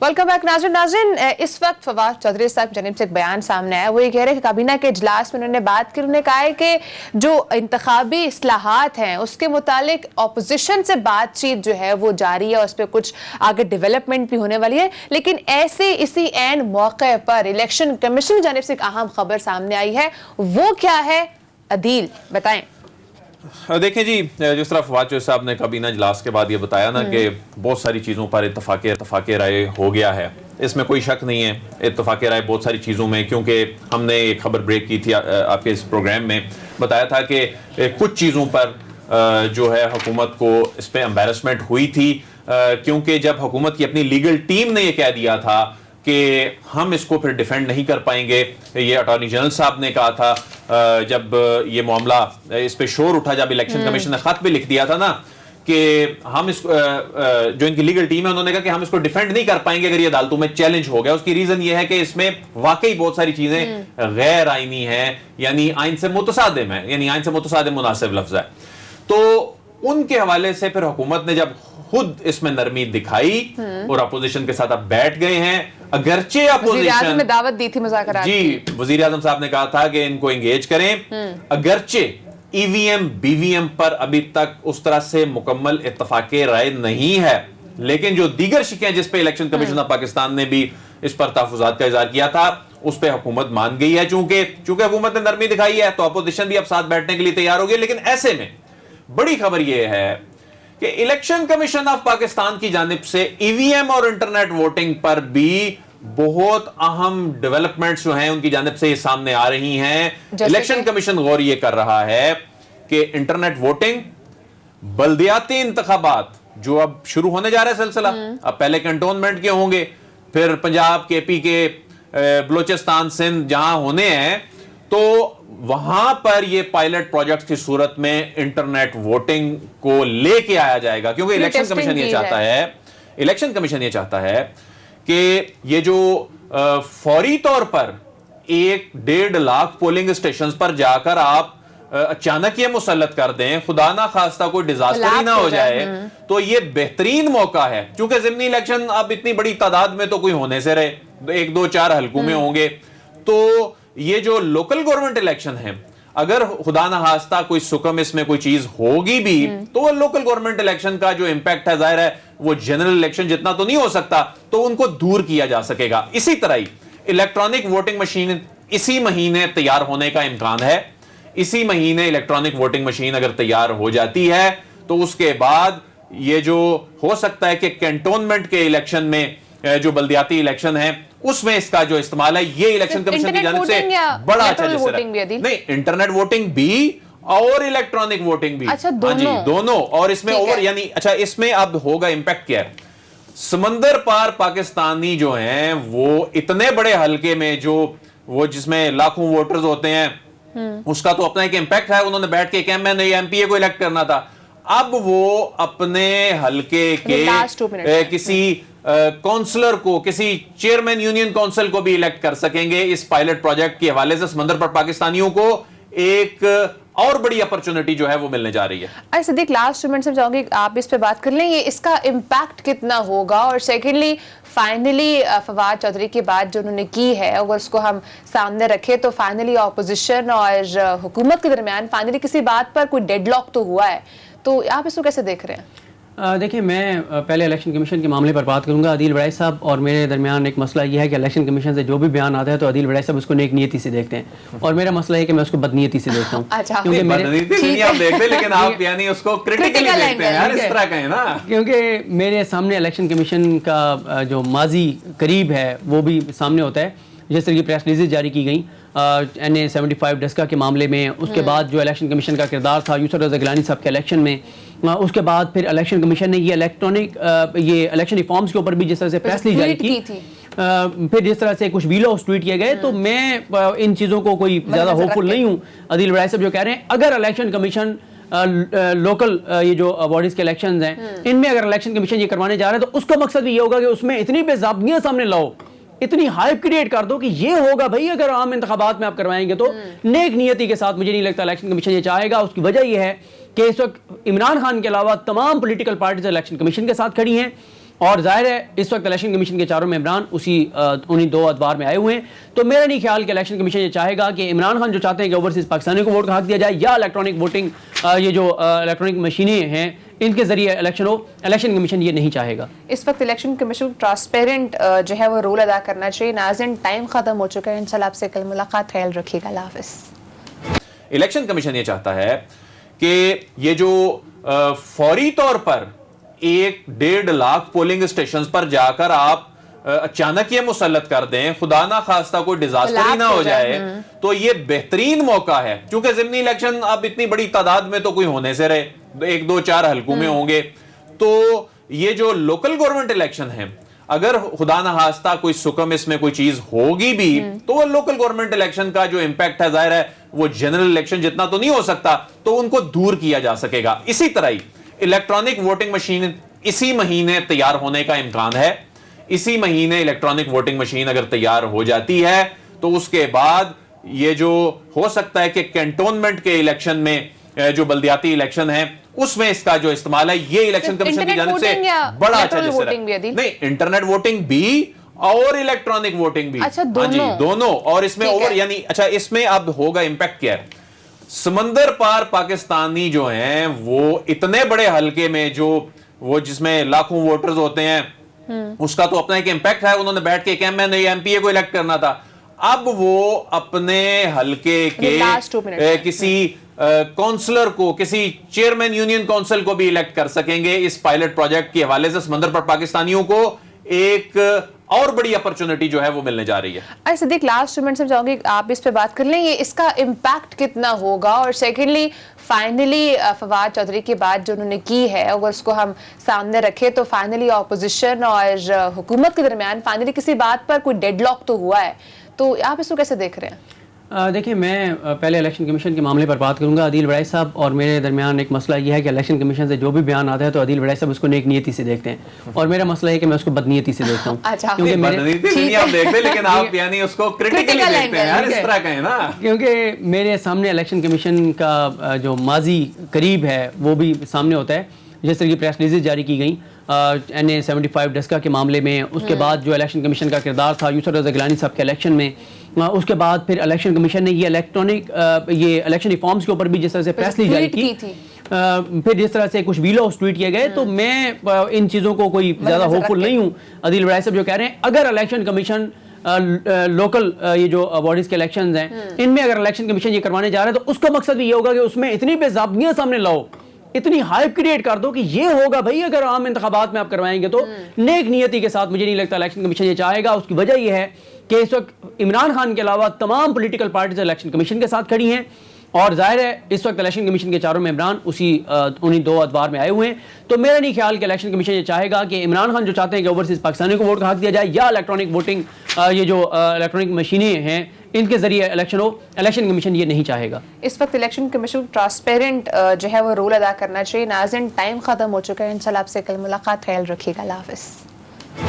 Welcome back नाज़रीन। इस वक्त फवाद चौधरी साहब की जानिब से एक बयान सामने आया। वो ये कह रहे हैं कि काबीना के इजलास में उन्होंने बात की, उन्होंने कहा है कि जो इंतखाबी इस्लाहात हैं उसके मुतालिक अपोजिशन से बातचीत जो है वो जारी है, उस पर कुछ आगे डेवलपमेंट भी होने वाली है। लेकिन ऐसे इसी एन मौके पर इलेक्शन कमीशन की जानिब से एक अहम खबर सामने आई है, वो क्या है? अदील बताएं। देखें जी, जिस तरह फवाद चौधरी साहब ने काबीना इजलास के बाद ये बताया ना कि बहुत सारी चीज़ों पर इत्तफाक़ राय हो गया है, इसमें कोई शक नहीं है। इत्तफाक़ राय बहुत सारी चीज़ों में, क्योंकि हमने एक खबर ब्रेक की थी आपके इस प्रोग्राम में, बताया था कि कुछ चीज़ों पर जो है हुकूमत को इस पर एम्बेरसमेंट हुई थी, क्योंकि जब हुकूमत की अपनी लीगल टीम ने ये कह दिया था कि हम इसको फिर डिफेंड नहीं कर पाएंगे। ये अटॉर्नी जनरल साहब ने कहा था जब ये मामला इस पे शोर उठा, जब इलेक्शन कमीशन ने खत भी लिख दिया था ना कि हम इसको जो इनकी लीगल टीम है उन्होंने कहा कि हम इसको डिफेंड नहीं कर पाएंगे अगर ये अदालतों में चैलेंज हो गया। उसकी रीजन ये है कि इसमें वाकई बहुत सारी चीजें गैर आईनी है, यानी आइन से मुतसादिम है, यानी आइन से मुतसादिम मुनासिब लफ्ज है। तो उनके हवाले से फिर हुकूमत ने जब खुद इसमें नरमी दिखाई और अपोजिशन के साथ अब बैठ गए हैं, अगरचे अपोजिशन ने दावत दी थी मुज़ाकरात जी, वजीर आज़म साहब ने कहा था कि इनको एंगेज करें, अगरचे ईवीएम बीवीएम पर अभी तक उस तरह से मुकम्मल इत्तफाक़ राय नहीं है, लेकिन जो दीगर शिकायत जिस पे इलेक्शन कमीशन ऑफ पाकिस्तान ने भी इस पर तहफ़्फ़ुज़ात का इज़हार किया था, उस पर हुकूमत मान गई है। चूंकि हुकूमत ने नरमी दिखाई है तो अपोजिशन भी अब साथ बैठने के लिए तैयार हो गई। लेकिन ऐसे में बड़ी खबर यह है कि इलेक्शन कमीशन ऑफ पाकिस्तान की जानिब से ईवीएम और इंटरनेट वोटिंग पर भी बहुत अहम डेवलपमेंट्स जो हैं उनकी जानिब से ये सामने आ रही हैं। इलेक्शन कमीशन गौर ये कर रहा है कि इंटरनेट वोटिंग, बल्दियाती इंतखाबात जो अब शुरू होने जा रहा है सिलसिला, अब पहले कैंटोनमेंट के होंगे, फिर पंजाब के पी के बलोचिस्तान सिंध जहां होने हैं, तो वहां पर ये पायलट प्रोजेक्ट की सूरत में इंटरनेट वोटिंग को लेके आया जाएगा। क्योंकि इलेक्शन कमीशन ये चाहता है कि ये जो फौरी तौर पर 1-1.5 लाख पोलिंग स्टेशंस पर जाकर आप अचानक ये मुसल्लत कर दें, खुदा ना खास्ता कोई डिजास्टर ही ना हो जाए, तो ये बेहतरीन मौका है। क्योंकि ज़िमनी इलेक्शन अब इतनी बड़ी तादाद में तो कोई होने से रहे, 1-2-4 हलकों में होंगे, तो ये जो लोकल गवर्नमेंट इलेक्शन है, अगर खुदा ना खास्ता कोई सुकम इसमें कोई चीज होगी भी, तो वो लोकल गवर्नमेंट इलेक्शन का जो इंपैक्ट है, जाहिर है वो जनरल इलेक्शन जितना तो नहीं हो सकता, तो उनको दूर किया जा सकेगा। इसी तरह ही इलेक्ट्रॉनिक वोटिंग मशीन इसी महीने तैयार होने का इम्कान है। इसी महीने इलेक्ट्रॉनिक वोटिंग मशीन अगर तैयार हो जाती है तो उसके बाद ये जो हो सकता है कि कैंटोनमेंट के इलेक्शन में, जो बल्दियाती इलेक्शन है, उसमें इसका जो इस्तेमाल है, ये इलेक्शन कमीशन की जानिब से बड़ा अच्छा नहीं, इंटरनेट वोटिंग भी और इलेक्ट्रॉनिक वोटिंग भी, अच्छा दोनों। और इसमें ओवर, यानी अच्छा इसमें अब होगा इंपैक्ट क्या है, समंदर पार पाकिस्तानी जो हैं वो इतने बड़े हलके में जो वो जिसमें लाखों वोटर्स होते हैं, उसका तो अपना एक इंपैक्ट है। उन्होंने बैठ के एमपीए को इलेक्ट करना था, अब वो अपने हलके के किसी काउंसलर को, किसी चेयरमैन यूनियन काउंसिल को भी इलेक्ट कर सकेंगे। इस पायलट प्रोजेक्ट के हवाले से समंदर पर पाकिस्तानियों को एक और बड़ी अपॉर्चुनिटी जो है वो मिलने जा रही है। अरे सिद्दीक, लास्ट 2 मिनट से चाहूंगी आप इस पे बात कर लें, ये इसका इम्पैक्ट कितना होगा, और सेकेंडली फाइनली फवाद चौधरी की बात जो उन्होंने की है अगर उसको हम सामने रखें तो फाइनली अपोजिशन और हुकूमत के दरमियान फाइनली किसी बात पर कोई डेडलॉक तो हुआ है, तो आप इसको कैसे देख रहे हैं? देखिए, मैं पहले इलेक्शन कमीशन के मामले पर बात करूंगा। अदील वड़ाई साहब और मेरे दरमियान एक मसला ये है कि इलेक्शन कमीशन से जो भी बयान आता है तो अदील वड़ाई साहब उसको नेक नियति से देखते हैं, और मेरा मसला है कि मैं उसको बदनीयति से देखता हूँ। क्योंकि क्योंकि मेरे सामने इलेक्शन कमीशन का जो माजी करीब है वो भी सामने होता है। जिस तरह की प्रेस रिलीज जारी की गई NA-75 डस्का के मामले में, उसके बाद जो इलेक्शन कमीशन का किरदार था यूसुफ रज़ा गिलानी साहब के इलेक्शन में, उसके बाद फिर इलेक्शन कमीशन ने ये इलेक्शन रिफॉर्म्स के ऊपर भी जिस तरह से प्रेस ली जारी की, फिर जिस तरह से कुछ वीलॉग्स ट्वीट किए गए, तो मैं इन चीज़ों को कोई ज़्यादा होपफुल नहीं हूँ। अदील वड़ाई साहब जो कह रहे हैं, अगर इलेक्शन कमीशन लोकल ये जो बॉडीज़ के इलेक्शन हैं इनमें अगर इलेक्शन कमीशन ये करवाने जा रहे हैं तो उसका मकसद भी ये होगा कि उसमें इतनी बेज़ाब्तियाँ सामने लाओ, इतनी हाइप क्रिएट कर दो कि ये होगा भाई अगर आम इंतखाबात में आप करवाएंगे तो। नेक नियति के साथ मुझे नहीं लगता इलेक्शन कमीशन ये चाहेगा। उसकी वजह यह है कि इस वक्त इमरान खान के अलावा तमाम पॉलिटिकल पार्टीज इलेक्शन कमीशन के साथ खड़ी हैं, اور ظاہر ہے اس وقت الیکشن کمیشن کے چاروں ممبران انہی دو ادوار میں آئے ہوئے ہیں. تو میرا نہیں خیال کہ الیکشن کمیشن یہ چاہے گا کہ عمران خان جو چاہتے ہیں کہ اوورسیز پاکستانیوں کو ووٹ کا حق دیا جائے یا الیکٹرانک ووٹنگ یہ جو الیکٹرانک مشینیں ہیں ان کے ذریعے الیکشن ہو. الیکشن کمیشن یہ نہیں چاہے گا. اس وقت الیکشن کمیشن ٹرانسپیرنٹ جو ہے وہ رول ادا کرنا چاہیے. ناظرین ٹائم ختم ہو چکا ہے. انشاءاللہ آپ سے کل ملاقات. خیال رکھیے گا. اللہ حافظ. الیکشن کمیشن یہ چاہتا ہے کہ یہ جو فوری طور پر 1.5 لاکھ پولنگ اسٹیشنز پر جا کر آپ اچانک یہ مسلط کر دیں, خدا نہ خواستہ کوئی ڈیزاسٹر ہی نہ ہو جائے, تو یہ بہترین موقع ہے. کیونکہ ضمنی الیکشن اب اتنی بڑی تعداد میں تو کوئی ہونے سے رہے, 1 2 4 حلقوں میں ہوں گے. تو یہ جو لوکل گورنمنٹ الیکشن ہیں, اگر خدا نہ خواستہ کوئی سکم اس میں کوئی چیز ہوگی بھی تو وہ لوکل گورنمنٹ الیکشن کا جو امپیکٹ ہے ظاہر ہے وہ جنرل الیکشن جتنا تو نہیں ہو سکتا, تو ان کو دور کیا جا سکے گا. اسی طرح ہی الیکٹرانک ووٹنگ مشین اسی مہینے تیار ہونے کا امکان ہے. اسی مہینے الیکٹرانک ووٹنگ مشین اگر تیار ہو جاتی ہے تو اس کے بعد یہ جو ہو سکتا ہے کہ کینٹونمنٹ کے الیکشن میں جو بلدیاتی الیکشن ہے اس میں اس کا جو استعمال ہے, یہ الیکشن کمیشن کی جانب سے بڑا اچھا نہیں, انٹرنیٹ ووٹنگ بھی اور الیکٹرانک ووٹنگ بھی. اچھا دونوں. اور اس میں اوور یعنی اچھا اس میں اب ہوگا امپیکٹ کیا ہے. سمندر پار پاکستانی جو ہیں وہ اتنے بڑے حلقے میں جو وہ جس میں لاکھوں ووٹرز ہوتے ہیں اس کا تو اپنا ایک امپیکٹ ہے. انہوں نے بیٹھ کے کہ میں نے ایم پی اے کو الیکٹ کرنا تھا, اب وہ اپنے حلقے کے کسی کونسلر کو, کسی چیئرمین یونین کونسل کو بھی الیکٹ کر سکیں گے. اس پائلٹ پروجیکٹ کے حوالے سے سمندر پر پاکستانیوں کو ایک اور بڑی اپرچونٹی جو ہے وہ ملنے جا رہی ہے. ارے صدیق, لاسٹ 2 منٹ سے چاہوں گی آپ اس پہ بات کر لیں, یہ اس کا امپیکٹ کتنا ہوگا, اور سیکنڈلی فائنلی فواد چودھری کی بات جو انہوں نے کی ہے اگر اس کو ہم سامنے رکھے تو فائنلی اپوزیشن اور حکومت کے درمیان فائنلی کسی بات پر کوئی ڈیڈ لاک تو ہوا ہے, تو آپ اس کو کیسے دیکھ رہے ہیں؟ دیکھیں, میں پہلے الیکشن کمیشن کے معاملے پر بات کروں گا. عدیل وڑائی صاحب اور میرے درمیان ایک مسئلہ یہ ہے کہ الیکشن کمیشن سے جو بھی بیان آتا ہے تو عدیل وڑائی صاحب اس کو نیک نیتی سے دیکھتے ہیں, اور میرا مسئلہ ہے کہ میں اس کو بدنیتی سے دیکھتا ہوں. کیونکہ میرے سامنے الیکشن کمیشن کا جو ماضی قریب ہے وہ بھی سامنے ہوتا ہے. جس طرح کی پریس ریلیز جاری کی گئیں NA-75 ڈسکا کے معاملے میں, اس کے بعد جو الیکشن کمیشن کا کردار تھا یوسف رضا گیلانی صاحب کے الیکشن میں, اس کے بعد پھر الیکشن کمیشن نے یہ الیکشن ریفارمز کے اوپر بھی جس طرح سے پریس ریلیز جاری کی, پھر جس طرح سے کچھ ویلوز ٹویٹ کیے گئے, تو میں ان چیزوں کو کوئی زیادہ ہوپ فل نہیں ہوں. عدیل وڑائی صاحب جو کہہ رہے ہیں اگر الیکشن کمیشن لوکل یہ جو باڈیز کے الیکشنز ہیں ان میں اگر الیکشن کمیشن یہ کروانے جا رہا ہے تو اس کا مقصد بھی یہ ہوگا کہ اس میں اتنی بے ضابطگیاں سامنے لاؤ, اتنی ہائپ کریٹ کر دو کہ یہ ہوگا بھائی اگر عام انتخابات میں آپ کروائیں گے تو. نیک نیتی کے ساتھ مجھے نہیں لگتا الیکشن کمیشن یہ چاہے گا. اس کی وجہ یہ ہے کہ اس وقت عمران خان کے علاوہ تمام پولیٹیکل پارٹیز الیکشن کمیشن کے ساتھ کھڑی ہیں, اور ظاہر ہے اس وقت الیکشن کمیشن کے چاروں ممبران انہی 2 ادوار میں آئے ہوئے ہیں. تو میرا نہیں خیال کہ الیکشن کمیشن یہ چاہے گا کہ عمران خان جو چاہتے ہیں کہ اوورسیز پاکستانیوں کو ووٹ کا حق دیا جائے یا الیکٹرانک ووٹنگ یہ جو الیکٹرانک مشینیں ہیں ان کے ذریعے الیکشن ہو. الیکشن کمیشن یہ نہیں چاہے گا. اس وقت الیکشن کمیشن ٹرانسپیرنٹ جو ہے وہ رول ادا کرنا چاہیے. ناظرین ٹائم ختم ہو چکا ہے. انشاءاللہ آپ سے کل ملاقات. خیال رکھیے گا. اللہ حافظ.